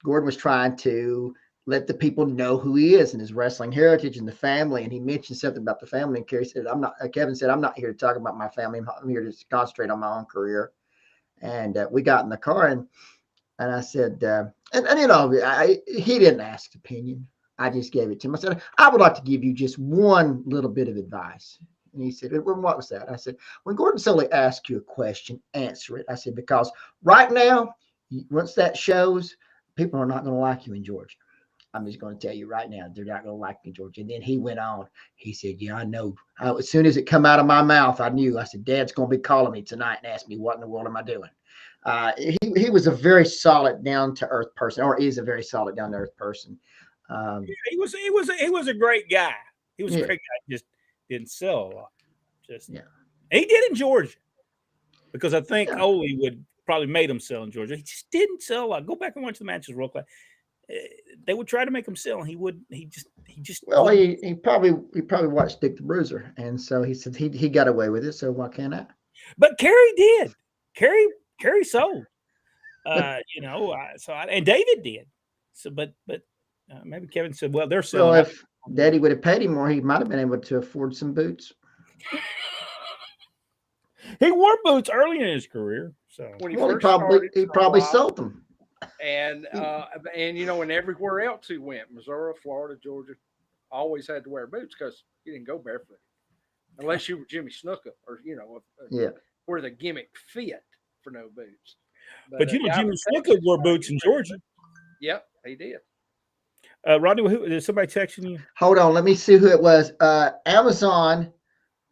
Gordon was trying to let the people know who he is and his wrestling heritage and the family. And he mentioned something about the family. And Kevin said, "I'm not here to talk about my family. I'm here to concentrate on my own career." And we got in the car and I said, he didn't ask opinion. I just gave it to him. I said, I would like to give you just one little bit of advice. And he said, what was that? I said, when Gordon Sully asks you a question, answer it. I said, because right now, once that shows, people are not going to like you in Georgia. I'm just going to tell you right now, they're not going to like me in Georgia. And then he went on. He said, yeah, I know. As soon as it come out of my mouth, I knew. I said, Dad's going to be calling me tonight and ask me, what in the world am I doing? He was a very solid, down-to-earth person, or is a very solid, down-to-earth person. He was a great guy. He was a great guy. Just didn't sell a lot. He did in Georgia, because I think Ole would probably made him sell in Georgia. He just didn't sell a lot. Go back and watch the matches real quick. They would try to make him sell, and he just. Well, he probably watched Dick the Bruiser, and so he said he got away with it. So why can't I? But Kerry did. Kerry sold. And David did. So, but maybe Kevin said, "Well, they're selling." Well, if Daddy would have paid him more, he might have been able to afford some boots. He wore boots early in his career, so he probably sold them. And and everywhere else he went, Missouri, Florida, Georgia, always had to wear boots because he didn't go barefoot unless you were Jimmy Snuka or where the gimmick fit for no boots. But Jimmy Snuka wore boots in Georgia. Yep, he did. Rodney, is somebody texting you? Hold on, let me see who it was. Amazon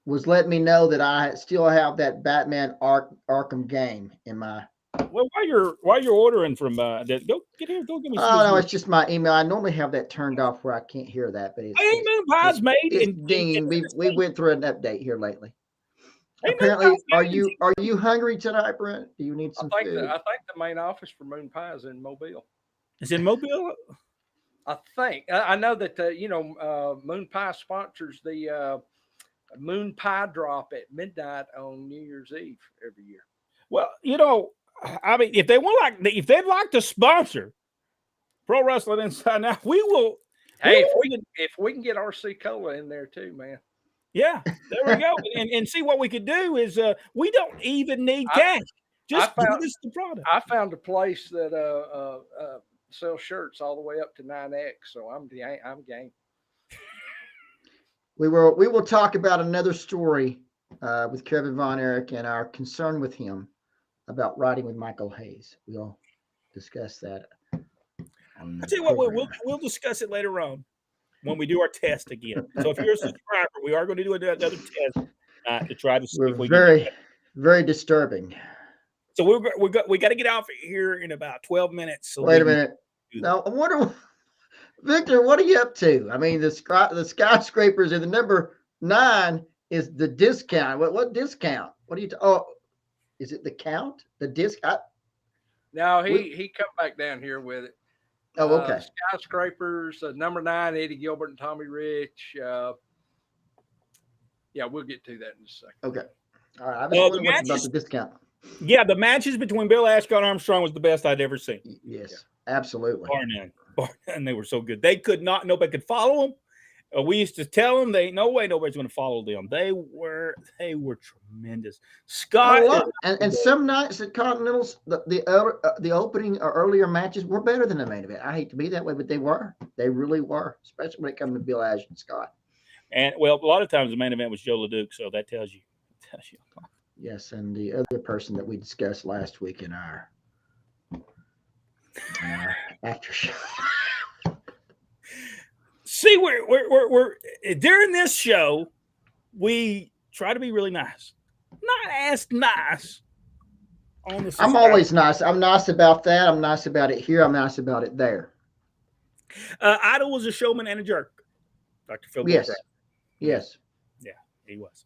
was letting me know that I still have that Batman Arkham game in my. Well, while you're ordering from go get here, go give me. Oh no, it's just my email. I normally have that turned off where I can't hear that, but Moon Pie's made. It's dinging. We went through an update here lately. Apparently, are you hungry tonight, Brent? Do you need some food? I think the main office for Moon Pie is in Mobile. It's in Mobile. I think I know that Moon Pie sponsors the Moon Pie drop at midnight on New Year's Eve every year. Well, I mean, if they'd like to sponsor Pro Wrestling Inside Now, we will. Hey, if we can get RC Cola in there too, man. Yeah, there we go. and see what we could do is we don't even need cash. Just give us the product. I found a place that sells shirts all the way up to 9X, so I'm game. We will talk about another story with Kevin Von Erich and our concern with him about riding with Michael Hayes. We'll discuss that. I tell you what, we'll discuss it later on when we do our test again. So if you're a subscriber, we are going to do another test to try to see if we can. Very disturbing. So we got to get out here in about 12 minutes. So wait a minute. Now I wonder, Victor, what are you up to? I mean, the skyscrapers and the number 9 is the discount. What discount? What are you? Is it the count? The disc? No, he come back down here with it. Oh, okay. Skyscrapers, number 9, Eddie Gilbert and Tommy Rich. We'll get to that in a second. Okay. All right. I was wondering about the discount. Yeah, the matches between Bill Ascot and Armstrong was the best I'd ever seen. Yes, absolutely. Bar none. They were so good. Nobody could follow them. We used to tell them, no way nobody's going to follow them. They were tremendous. Scott and some nights at Continentals, the opening or earlier matches were better than the main event. I hate to be that way, but they were. They really were, especially when it comes to Bill Ash and Scott. And a lot of times the main event was Joe LeDuc, so that tells you. Yes, and the other person that we discussed last week in our after show. See, we're during this show, we try to be really nice. Not as nice on the. I'm always nice. I'm nice about that. I'm nice about it here. I'm nice about it there. Idol was a showman and a jerk. Dr. Phil. Yes. Yes. Yeah, he was.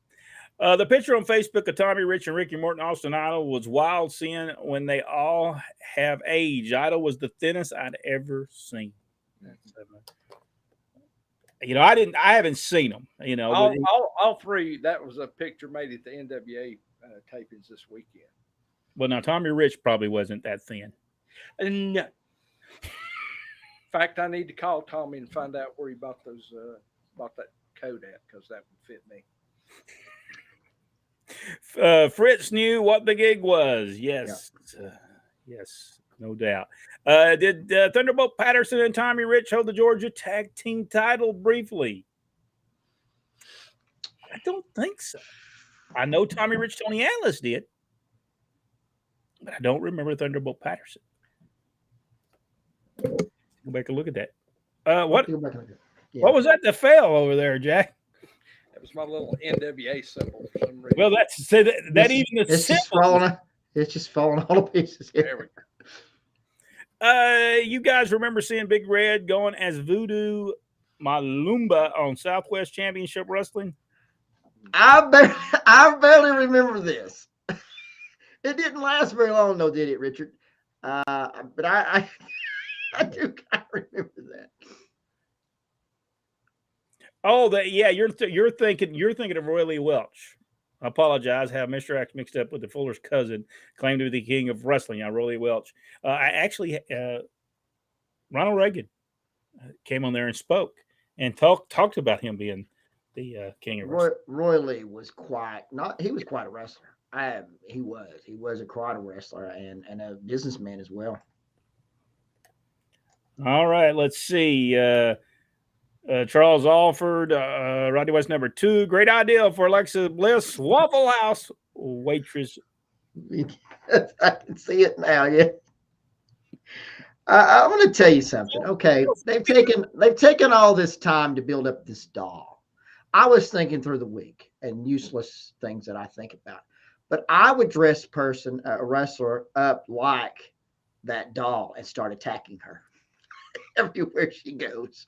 The picture on Facebook of Tommy Rich and Ricky Morton Austin Idol was wild seeing when they all have age. Idol was the thinnest I'd ever seen. I haven't seen them. All three. That was a picture made at the NWA tapings this weekend. Well, now Tommy Rich probably wasn't that thin. No. In fact, I need to call Tommy and find out where he bought that coat at, because that would fit me. Fritz knew what the gig was. Yes. Yes. No doubt. Did Thunderbolt Patterson and Tommy Rich hold the Georgia Tag Team title briefly? I don't think so. I know Tommy Rich, Tony Atlas did, but I don't remember Thunderbolt Patterson. Go back and look at that. What was that fell over there, Jack? That was my little NWA symbol for some reason. Well, that's so that even the it's just falling. It's just falling all to pieces. There we go. You guys remember seeing Big Red going as Voodoo Malumba on Southwest Championship Wrestling? I barely remember this. It didn't last very long, though, did it, Richard? But I do kind of remember that. Oh, yeah, you're thinking of Roy Lee Welch. I apologize, have Mr. X mixed up with the Fuller's cousin, claimed to be the king of wrestling. Roy Lee Welch. Ronald Reagan came on there and spoke and talked about him being the king of wrestling. Roy Lee was quite a wrestler. He was quite a wrestler and a businessman as well. All right, let's see. Charles Alford, Rodney West number 2. Great idea for Alexa Bliss, Waffle House waitress. I can see it now. Yeah. I want to tell you something. Okay, they've taken all this time to build up this doll. I was thinking through the week and useless things that I think about, but I would dress a wrestler up like that doll and start attacking her everywhere she goes.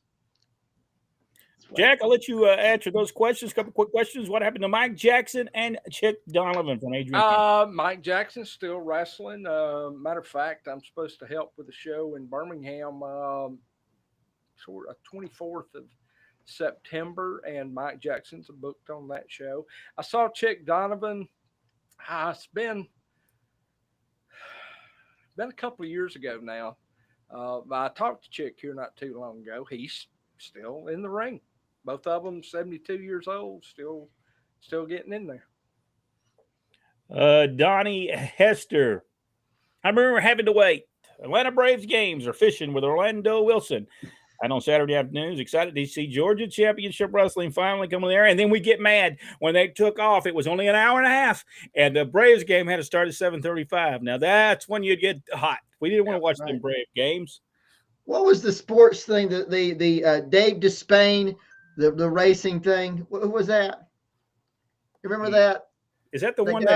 Jack, I'll let you answer those questions. A couple quick questions. What happened to Mike Jackson and Chick Donovan from Adrian? Mike Jackson's still wrestling. Matter of fact, I'm supposed to help with a show in Birmingham, 24th of September, and Mike Jackson's booked on that show. I saw Chick Donovan. It's been a couple of years ago now. I talked to Chick here not too long ago. He's still in the ring. Both of them 72 years old, still getting in there. Donnie Hester. I remember having to wait. Atlanta Braves games or fishing with Orlando Wilson. And on Saturday afternoons, excited to see Georgia Championship Wrestling finally come on there. And then we get mad when they took off. It was only an hour and a half, and the Braves game had to start at 7:35. Now that's when you get hot. We didn't want to watch them Brave games. What was the sports thing? The Dave Despain, the racing thing. Who was that? You remember that? Is that the one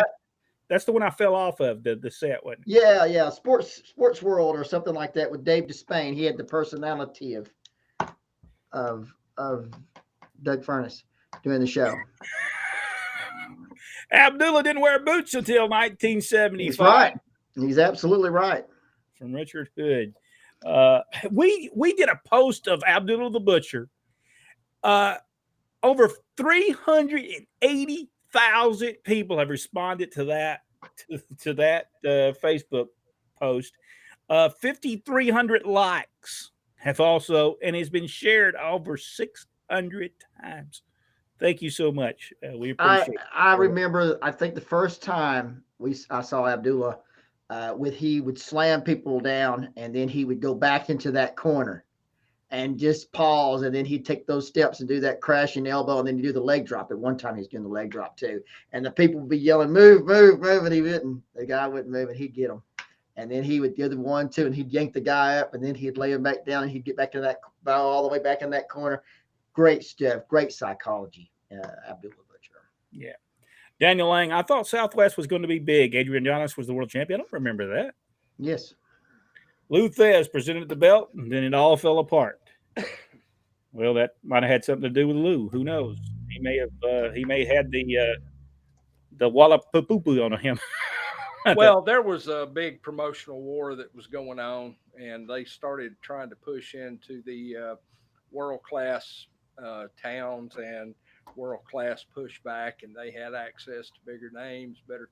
that's the one I fell off of the set, wasn't it? Yeah. Sports World or something like that with Dave Despain. He had the personality of Doug Furness doing the show. Abdullah didn't wear boots until 1975. He's right. He's absolutely right. From Richard Hood. We did a post of Abdullah the Butcher. Over 380,000 people have responded to that Facebook post. 5,300 likes have also, and it's been shared over 600 times. Thank you so much. We appreciate it. I remember, I think the first time I saw Abdullah, he would slam people down, and then he would go back into that corner and just pause, and then he'd take those steps and do that crashing elbow, and then he'd do the leg drop. At one time, he was doing the leg drop too, and the people would be yelling, "Move, move, move!" and he wouldn't. The guy wouldn't move, and he'd get him. And then he would do the 1-2, and he'd yank the guy up, and then he'd lay him back down, and he'd get back to that bow all the way back in that corner. Great stuff, great psychology, Abdullah Butcher. Yeah. Daniel Lang, I thought Southwest was going to be big. Adrian Giannis was the world champion. I don't remember that. Yes. Lou Thez presented the belt, and then it all fell apart. Well, that might have had something to do with Lou. Who knows? He may have had the wallop-poo-poo on him. Well, there was a big promotional war that was going on, and they started trying to push into the world-class towns and world-class pushback, and they had access to bigger names, better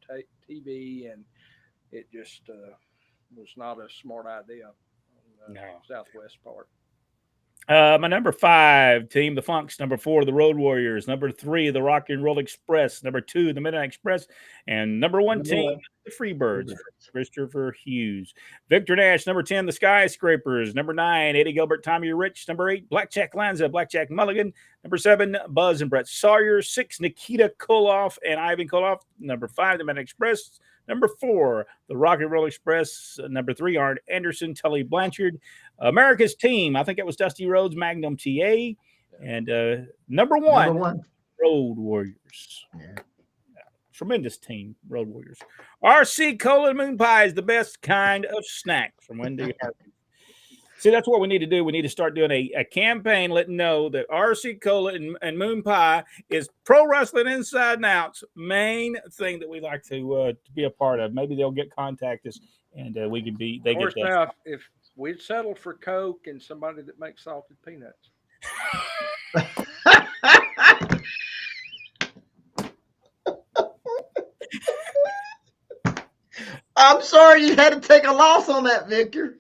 TV, and it just was not a smart idea on the Southwest part. My number 5 team, the Funks. Number 4, the Road Warriors. Number 3, the Rock and Roll Express. Number 2, the Midnight Express. And number 1 team, the Freebirds. Christopher Hughes. Victor Nash. Number 10, the Skyscrapers. Number 9, Eddie Gilbert, Tommy Rich. Number 8, Blackjack Lanza, Blackjack Mulligan. Number 7, Buzz and Brett Sawyer. 6, Nikita Koloff and Ivan Koloff. Number 5, the Midnight Express. Number 4, the Rock and Roll Express. Number 3, Arn Anderson, Tully Blanchard. America's team, I think it was Dusty Rhodes, Magnum TA. And number one, Road Warriors. Yeah. Tremendous team, Road Warriors. RC Cola and Moon Pie is the best kind of snack from Wendy Harkins. See, that's what we need to do. We need to start doing a campaign letting know that RC Cola and Moon Pie is Pro Wrestling Inside and Out's main thing that we like to be a part of. Maybe they'll contact us and we can be. They of course, get that. now if we'd settled for Coke and somebody that makes salted peanuts. I'm sorry you had to take a loss on that, Victor.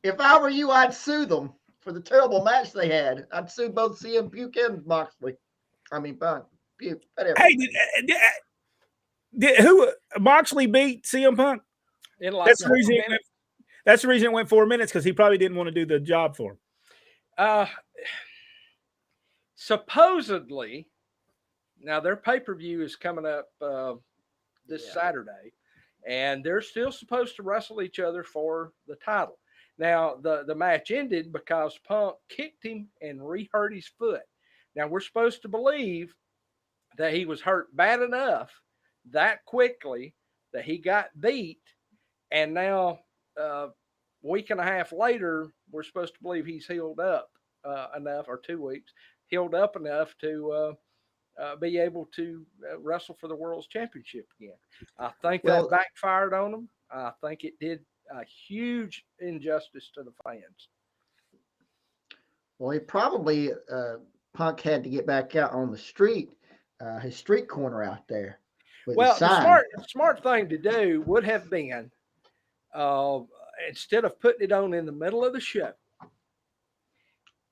If I were you, I'd sue them for the terrible match they had. I'd sue both CM Punk and Moxley. I mean, Punk, Punk, whatever. Hey, who Moxley beat CM Punk? That's the reason. That's the reason it went 4 minutes, because he probably didn't want to do the job for him. Supposedly, now their pay-per-view is coming up this Saturday, and they're still supposed to wrestle each other for the title. Now, the match ended because Punk kicked him and re-hurt his foot. Now, we're supposed to believe that he was hurt bad enough that quickly that he got beat, and now week and a half later, we're supposed to believe he's healed up enough, or 2 weeks, healed up enough to be able to wrestle for the World's Championship again. I think that backfired on him. I think it did a huge injustice to the fans. Well, he probably, Punk had to get back out on the street, his street corner out there. Well, the smart thing to do would have been, instead of putting it on in the middle of the show,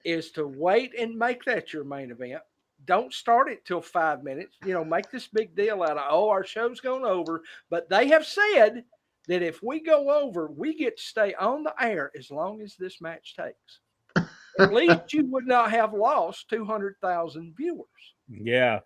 is to wait and make that your main event. Don't start it till 5 minutes. Make this big deal out of, our show's going over. But they have said that if we go over, we get to stay on the air as long as this match takes. At least you would not have lost 200,000 viewers. Yeah.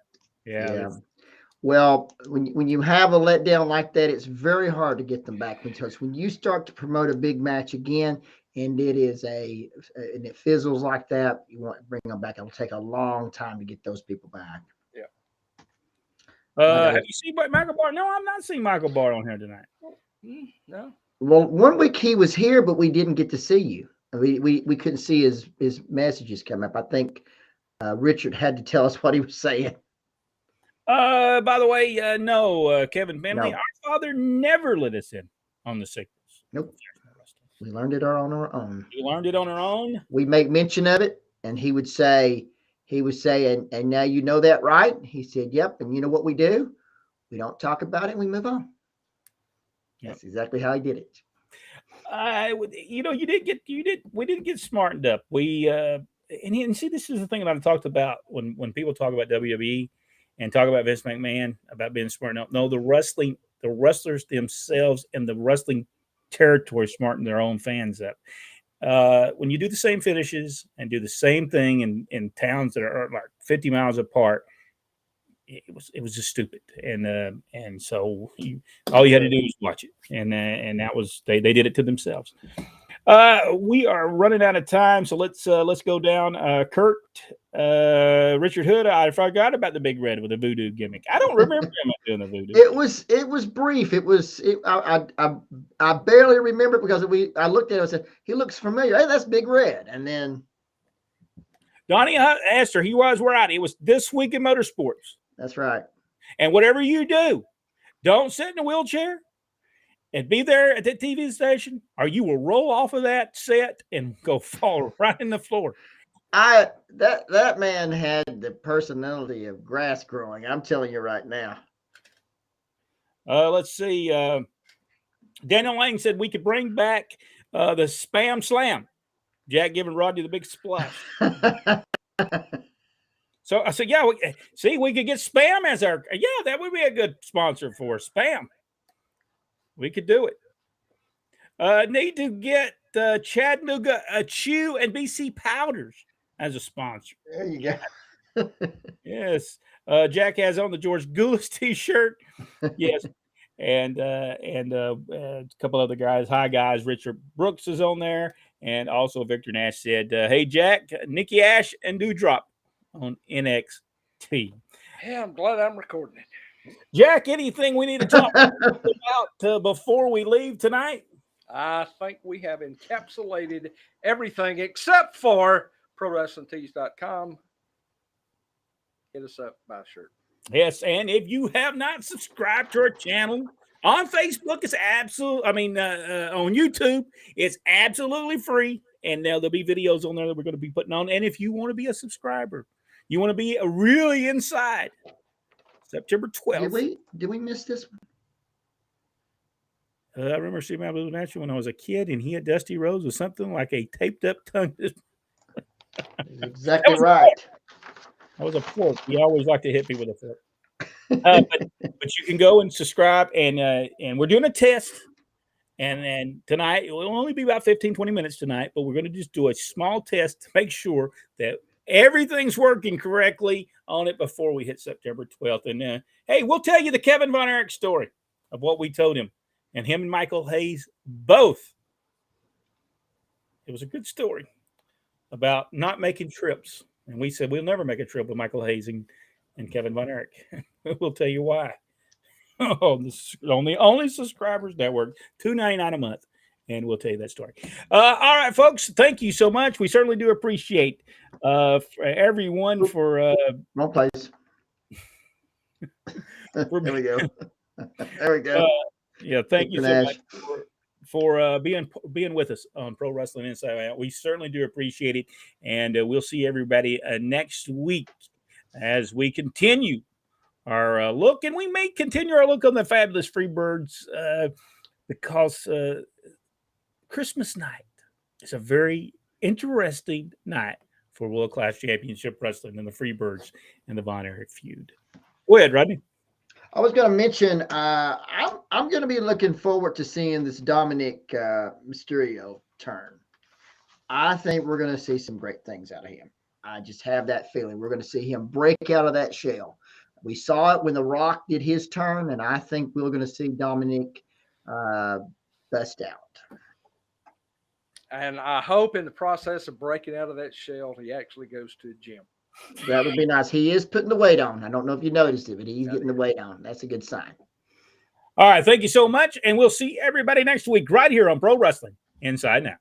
Well, when you have a letdown like that, it's very hard to get them back, because when you start to promote a big match again, and and it fizzles like that, you want to bring them back. It'll take a long time to get those people back. Yeah. Have you seen Michael Barr? No, I'm not seeing Michael Barr on here tonight. No. Well, 1 week he was here, but we didn't get to see you. We couldn't see his messages come up. I think Richard had to tell us what he was saying. By the way, no, Kevin Bentley, our father never let us in on the signals. Nope. We learned it on our own. You learned it on our own? We make mention of it, and he would say, and now you know that, right? He said, yep. And you know what we do? We don't talk about it, and we move on. Yep. That's exactly how he did it. We didn't get smartened up. And see, this is the thing that I've talked about when people talk about WWE and talk about Vince McMahon about being smart enough. No, the wrestlers themselves and the wrestling territory smarten their own fans up. When you do the same finishes and do the same thing in towns that are like 50 miles apart, it was just stupid. And so all you had to do was watch it, and that was they did it to themselves. We are running out of time, so let's go down. Kurt, Richard Hood. I forgot about the Big Red with the voodoo gimmick. I don't remember him doing the voodoo. It was brief. I barely remember it because I looked at it and said, he looks familiar. Hey, that's Big Red. And then Donnie asked her, he was right. It was This Week in Motorsports. That's right. And whatever you do, don't sit in a wheelchair and be there at that TV station, or you will roll off of that set and go fall right in the floor. That man had the personality of grass growing. I'm telling you right now. Let's see. Daniel Lang said we could bring back the Spam Slam. Jack giving Rodney the big splash. So I said, yeah, we could get Spam as our, that would be a good sponsor for us. Spam. We could do it. Need to get Chattanooga Chew and BC Powders as a sponsor. There you go. Yes. Jack has on the George Goulas t-shirt. Yes. And a couple other guys. Hi, guys. Richard Brooks is on there. And also Victor Nash said, hey, Jack, Nikki Ash and Dewdrop on NXT. Yeah, I'm glad I'm recording it. Jack, anything we need to talk about before we leave tonight? I think we have encapsulated everything except for ProWrestlingTees.com. Hit us up, buy a shirt. Yes, and if you have not subscribed to our channel on Facebook, it's on YouTube, it's absolutely free, and now there'll be videos on there that we're going to be putting on. And if you want to be a subscriber, you want to be really inside, September 12th. Did we miss this one? I remember seeing my Blue Natural when I was a kid, and he had Dusty Rhodes with something like a taped up tongue. Exactly right. I was a fork. He always liked to hit me with a fork. But you can go and subscribe, and we're doing a test. And tonight, it will only be about 15, 20 minutes tonight, but we're going to just do a small test to make sure that everything's working correctly on it before we hit September 12th. And hey, we'll tell you the Kevin Von Erich story of what we told him. And him and Michael Hayes both. It was a good story about not making trips. And we said, we'll never make a trip with Michael Hayes and Kevin Von Erich. We'll tell you why. Oh, this is only Subscribers Network, $2.99 a month. And we'll tell you that story. All right, folks. Thank you so much. We certainly do appreciate everyone for wrong place. There we go. There we go. Yeah, thank you so much for being with us on Pro Wrestling Inside Out. We certainly do appreciate it, and we'll see everybody next week as we continue our look, and we may continue our look on the fabulous Freebirds because Christmas night is a very interesting night for World Class Championship Wrestling and the Freebirds and the Von Erich feud. Go ahead, Rodney. I was going to mention, I'm going to be looking forward to seeing this Dominic Mysterio turn. I think we're going to see some great things out of him. I just have that feeling. We're going to see him break out of that shell. We saw it when The Rock did his turn, and I think we're going to see Dominic bust out. And I hope in the process of breaking out of that shell, he actually goes to the gym. That would be nice. He is putting the weight on. I don't know if you noticed it, but he's getting the weight on. That's a good sign. All right. Thank you so much. And we'll see everybody next week right here on Pro Wrestling Inside Now.